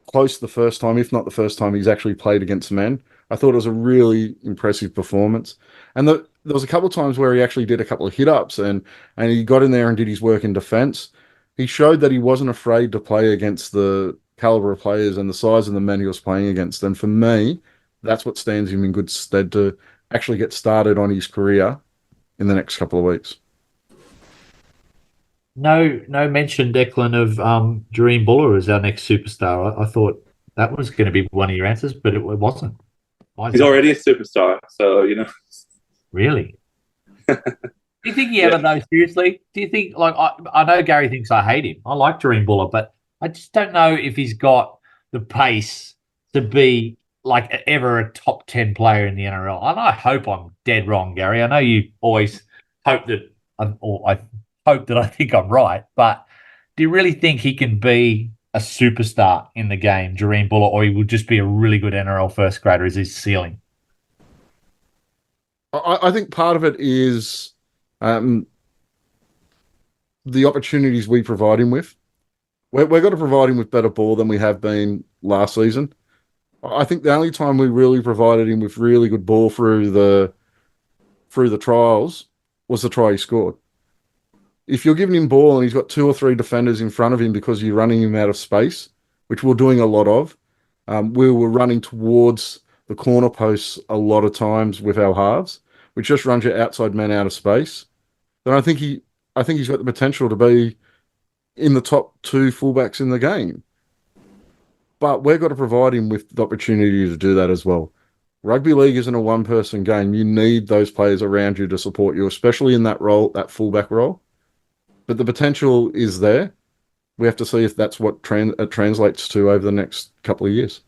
Close to the first time, if not the first time, he's actually played against men. I thought it was a really impressive performance. And there was a couple of times where he actually did a couple of hit-ups and he got in there and did his work in defence. He showed that he wasn't afraid to play against the calibre of players and the size of the men he was playing against. And for me, that's what stands him in good stead to actually get started on his career in the next couple of weeks. No mention, Declan, of Dream Buller as our next superstar. I thought that was going to be one of your answers, but it wasn't. He's already a superstar, so Really? Do you think he ever knows seriously? Do you think like I know Gary thinks I hate him. I like Dream Buller, but I just don't know if he's got the pace to be like ever a top 10 player in the NRL. And I hope I'm dead wrong, Gary. I know you always hope that I hope that I think I'm right, but do you really think he can be a superstar in the game, Dream Buller, or he will just be a really good NRL first grader as his ceiling? I think part of it is the opportunities we provide him with. We're going to provide him with better ball than we have been last season. I think the only time we really provided him with really good ball through the trials was the try he scored. If you're giving him ball and he's got 2 or 3 defenders in front of him because you're running him out of space, which we're doing a lot of, we were running towards the corner posts a lot of times with our halves, which just runs your outside men out of space. Then I think he's got the potential to be in the top 2 fullbacks in the game. But we've got to provide him with the opportunity to do that as well. Rugby league isn't a one-person game. You need those players around you to support you, especially in that role, that fullback role. But the potential is there. We have to see if that's what it translates to over the next couple of years.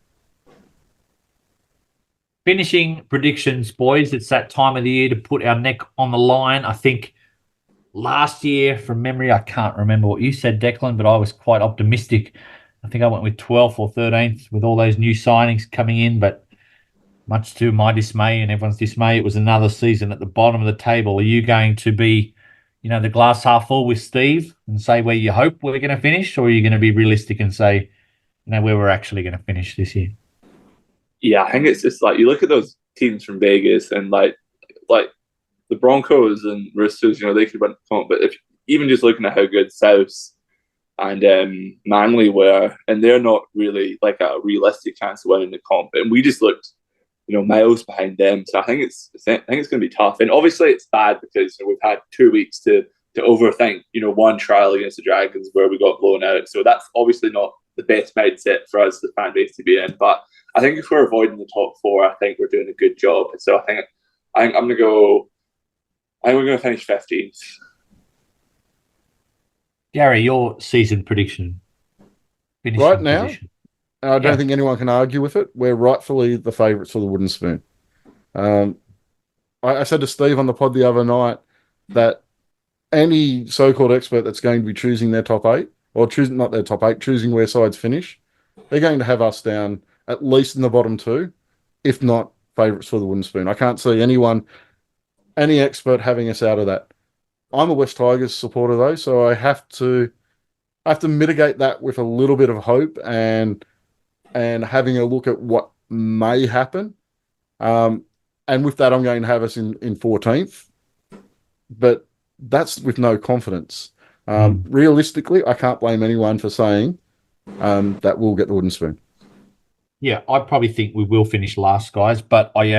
Finishing predictions, boys. It's that time of the year to put our neck on the line. I think last year, from memory, I can't remember what you said, Declan, but I was quite optimistic. I think I went with 12th or 13th with all those new signings coming in, but much to my dismay and everyone's dismay, it was another season at the bottom of the table. Are you going to be, the glass half full with Steve and say where you hope we're going to finish, or are you going to be realistic and say, where we're actually going to finish this year? Yeah, I think it's just like you look at those teams from Vegas and like the Broncos and Roosters, they could win the comp, but if even just looking at how good South and Manly were, and they're not really like a realistic chance of winning the comp, and we just looked, miles behind them. So I think it's going to be tough, and obviously it's bad because we've had 2 weeks to overthink, one trial against the Dragons where we got blown out. So that's obviously not the best mindset for us, the fan base, to be in. But I think if we're avoiding the top 4, I think we're doing a good job. So I think I'm going to go. I think we're going to finish 15th. Gary, your season prediction. Right now, I don't think anyone can argue with it. We're rightfully the favourites for the Wooden Spoon. I said to Steve on the pod the other night that any so-called expert that's going to be choosing their top 8, or choosing not their top 8, choosing where sides finish, they're going to have us down at least in the bottom 2, if not favourites for the Wooden Spoon. I can't see any expert having us out of that. I'm a West Tigers supporter though, so I have to mitigate that with a little bit of hope and having a look at what may happen. And with that, I'm going to have us in 14th. But that's with no confidence. Realistically, I can't blame anyone for saying that we'll get the wooden spoon. Yeah, I probably think we will finish last, guys, but I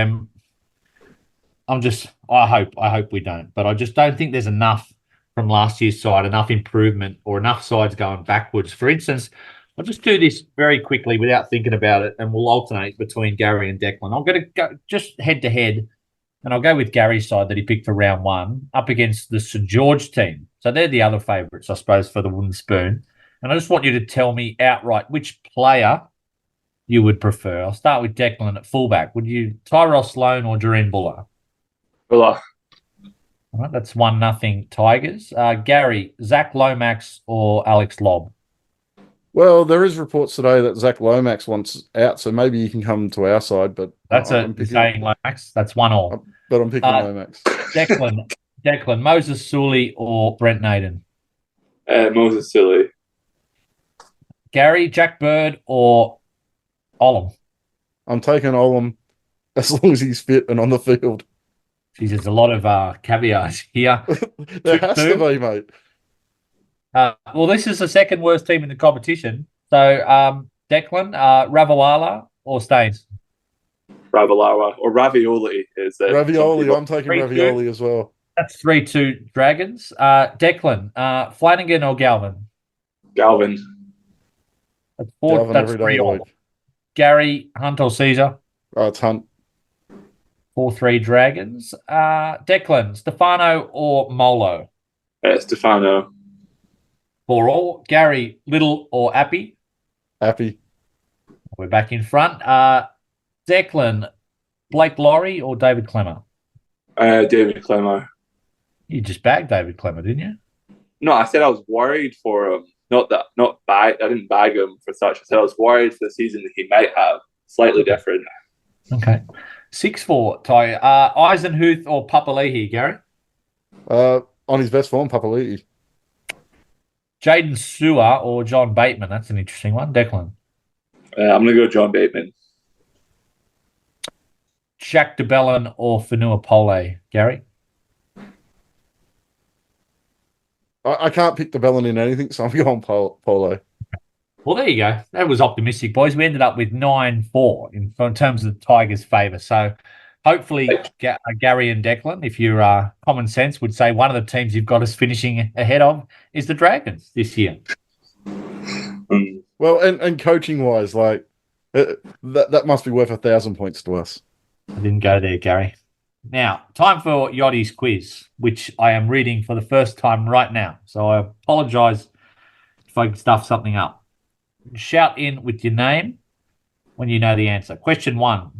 hope we don't. But I just don't think there's enough from last year's side, enough improvement or enough sides going backwards. For instance, I'll just do this very quickly without thinking about it, and we'll alternate between Gary and Declan. I'm going to go just head to head, and I'll go with Gary's side that he picked for round one up against the St George team. So they're the other favourites, I suppose, for the wooden spoon. And I just want you to tell me outright which player you would prefer. I'll start with Declan at fullback. Would you Tyrell Sloan or Doreen Buller? Buller. All right, that's 1-0 Tigers. Gary, Zach Lomax or Alex Lobb? Well, there is reports today that Zach Lomax wants out, so maybe you can come to our side. But That's saying Lomax. That's 1-1. But I'm picking Lomax. Declan, Moses Sully or Brent Naden? Moses Sully. Gary, Jack Bird or Olam? I'm taking Olam as long as he's fit and on the field. Geez, there's a lot of caveats here. There has to be, mate. Well, this is the second worst team in the competition. So, Declan, Ravawala or Staines? Ravalawa or Ravioli is it? Ravioli. I'm taking Ravioli as well. That's 3-2 Dragons. Declan, Flanagan or Galvin? Galvin. That's Galvin that's every day of the week. Gary, Hunt or Caesar? It's Hunt. 4-3 Dragons. Declan, Stefano or Molo? Stefano. 4-all. Gary, Little or Appy? Appy. We're back in front. Declan, Blake Laurie or David Clemmer? David Clemmer. You just bagged David Clemmer, didn't you? No, I said I was worried for him. I didn't bag him for such. I said I was worried for the season that he might have. Slightly different. Okay. 6-4, Ty. Eisenhuth or Papali'i, Gary? On his best form, Papali'i. Jaden Sewer or John Bateman? That's an interesting one. Declan? I'm going to go John Bateman. Jack DeBellin or Fanua Pole, Gary? I can't pick DeBellin in anything, so I'm going Polo. Well, there you go. That was optimistic, boys. We ended up with 9-4 in terms of the Tigers' favour. So hopefully, Gary and Declan, if you're common sense, would say one of the teams you've got us finishing ahead of is the Dragons this year. Well, and coaching-wise, like that must be worth 1,000 points to us. I didn't go there, Gary. Now, time for Yachty's quiz, which I am reading for the first time right now. So I apologise if I stuff something up. Shout in with your name when you know the answer. Question 1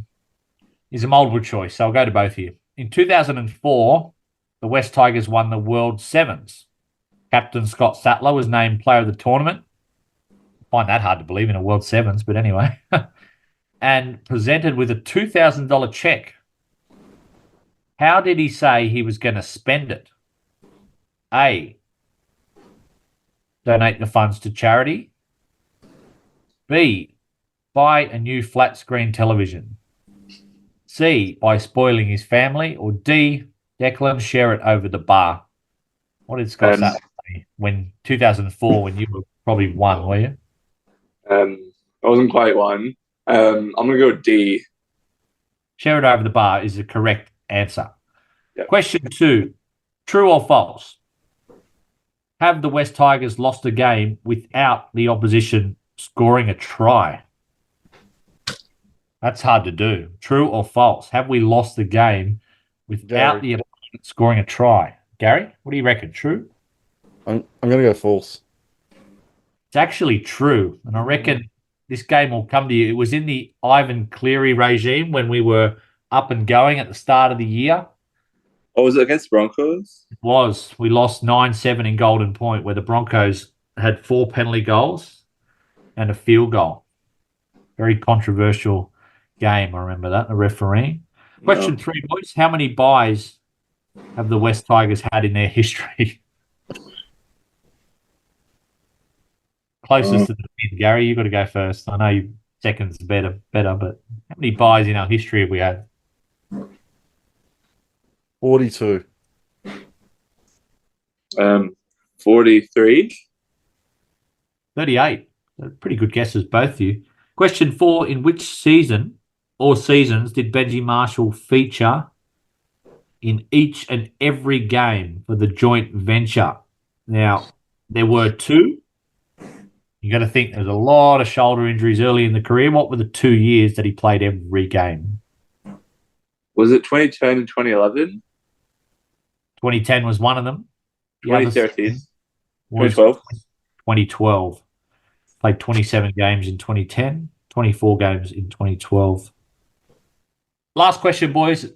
is a multiple choice, so I'll go to both of you. In 2004, the West Tigers won the World Sevens. Captain Scott Sattler was named player of the tournament. I find that hard to believe in a World Sevens, but anyway. And presented with a $2,000 check. How did he say he was going to spend it? A, donate the funds to charity. B, buy a new flat screen television. C, by spoiling his family. Or D, Declan, share it over the bar. What did Scott say when 2004, when you were probably one, were you? I wasn't quite one. I'm going to go D. Share it over the bar is the correct answer. Yep. Question 2, true or false? Have the West Tigers lost a game without the opposition scoring a try? That's hard to do. True or false? Have we lost the game without the opposition scoring a try? Gary, what do you reckon? True? I'm going to go false. It's actually true. And I reckon this game will come to you. It was in the Ivan Cleary regime when we were up and going at the start of the year. Oh, was it against Broncos? It was. We lost 9-7 in Golden Point, where the Broncos had 4 penalty goals and a field goal. Very controversial game. I remember that, the refereeing. Question 3, boys. How many buys have the West Tigers had in their history? Closest to the pin, Gary. You've got to go first. I know second's better, but how many buys in our history have we had? 42. 43. 38. Pretty good guesses, both of you. Question 4. In which season or seasons did Benji Marshall feature in each and every game for the joint venture? Now, there were 2. You got to think there's a lot of shoulder injuries early in the career. What were the 2 years that he played every game? Was it 2010 and 2011? 2010 was one of them. 2013. Was 2012. 2012. Played 27 games in 2010, 24 games in 2012. Last question, boys.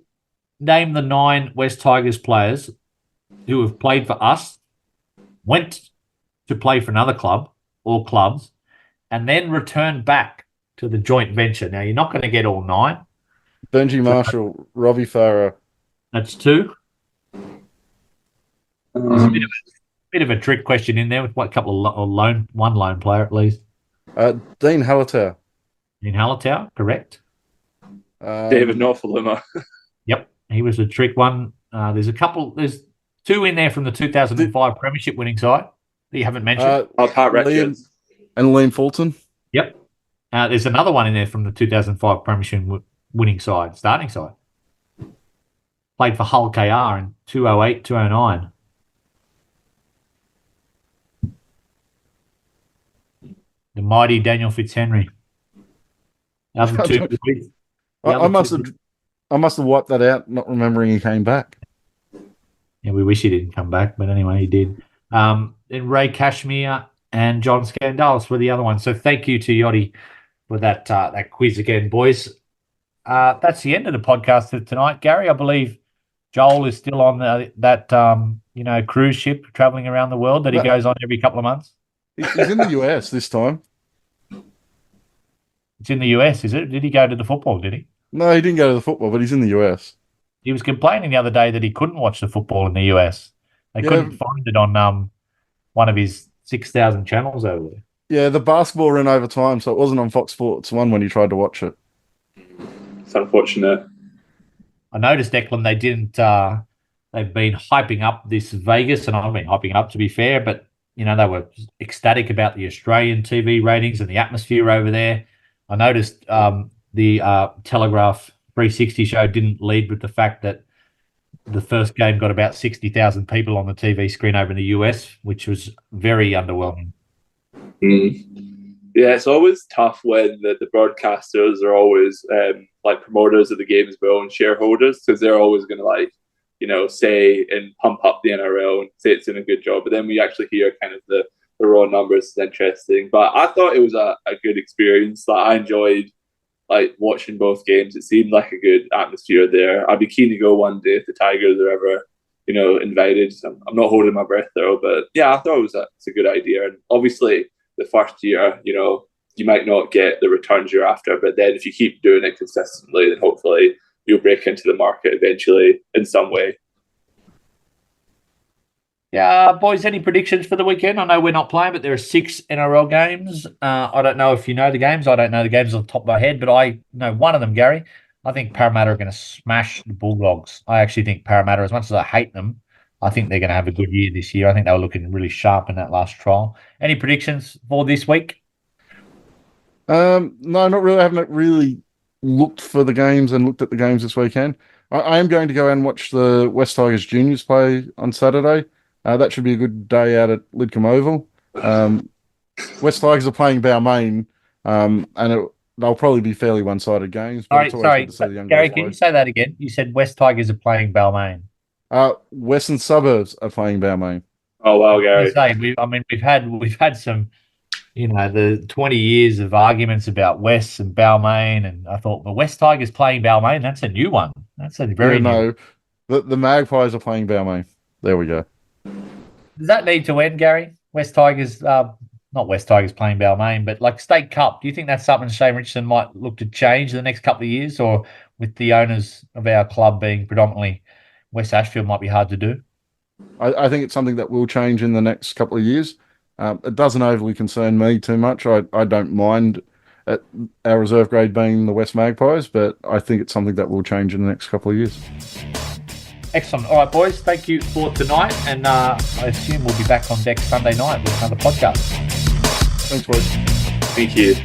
Name the 9 West Tigers players who have played for us, went to play for another club or clubs, and then returned back to the joint venture. Now, you're not going to get all 9. Benji Marshall, Robbie Farah. That's 2. There's a bit of a trick question in there with what, a couple of one lone player at least. Dean Hallertau. In Hallertau, correct. David Nofaluma. Yep, he was a trick one. There's 2 in there from the 2005 Premiership winning side that you haven't mentioned. Pat Richards. And Liam Fulton. Yep. There's another one in there from the 2005 Premiership winning side, starting side. Played for Hull KR in 2008, 2009. The mighty Daniel Fitzhenry. I must have wiped that out, not remembering he came back. Yeah, we wish he didn't come back, but anyway, he did. Then Ray Cashmere and John Scandalis were the other ones. So thank you to Yachty for that quiz again, boys. That's the end of the podcast for tonight. Gary, I believe Joel is still on that cruise ship traveling around the world that he goes on every couple of months. He's in the US this time. It's in the US, is it? Did he go to the football, did he? No, he didn't go to the football, but he's in the US. He was complaining the other day that he couldn't watch the football in the US. They couldn't find it on one of his 6,000 channels over there. Yeah, the basketball ran over time, so it wasn't on Fox Sports 1 when he tried to watch it. It's unfortunate. I noticed, Declan, they didn't. They've been hyping up this Vegas, and I've been hyping it up, to be fair, but they were ecstatic about the Australian TV ratings and the atmosphere over there. I noticed the Telegraph 360 show didn't lead with the fact that the first game got about 60,000 people on the TV screen over in the US, which was very underwhelming. Yeah, it's always tough when the broadcasters are always promoters of the game as well and shareholders, because they're always going to say and pump up the NRL and say it's doing a good job. But then we actually hear kind of the raw numbers. It's interesting. But I thought it was a good experience. I enjoyed watching both games. It seemed like a good atmosphere there. I'd be keen to go one day if the Tigers are ever, invited. I'm not holding my breath though, but yeah, I thought it's a good idea. And obviously the first year, you might not get the returns you're after, but then if you keep doing it consistently, then hopefully you'll break into the market eventually in some way. Yeah, boys, any predictions for the weekend? I know we're not playing, but there are 6 NRL games. I don't know if you know the games. I don't know the games off the top of my head, but I know one of them, Gary. I think Parramatta are going to smash the Bulldogs. I actually think Parramatta, as much as I hate them, I think they're going to have a good year this year. I think they were looking really sharp in that last trial. Any predictions for this week? No, not really. I haven't really looked for the games and looked at the games this weekend. I am going to go and watch the West Tigers juniors play on Saturday. That should be a good day out at Lidcombe Oval. West Tigers are playing Balmain, and they'll probably be fairly one-sided games. Sorry, Gary, can you say that again? You said West Tigers are playing Balmain. Western Suburbs are playing Balmain. Oh wow, Gary! We've had some, the 20 years of arguments about West and Balmain, and I thought the West Tigers playing Balmain. That's a new one. That's a very new. No, the Magpies are playing Balmain. There we go. Does that need to end, Gary? West Tigers, not West Tigers playing Balmain, but State Cup. Do you think that's something Shane Richardson might look to change in the next couple of years, or with the owners of our club being predominantly West Ashfield, might be hard to do? I think it's something that will change in the next couple of years. It doesn't overly concern me too much. I don't mind our reserve grade being the West Magpies, but I think it's something that will change in the next couple of years. Excellent. All right, boys. Thank you for tonight, and I assume we'll be back on deck Sunday night with another podcast. Thanks, boys. Thank you.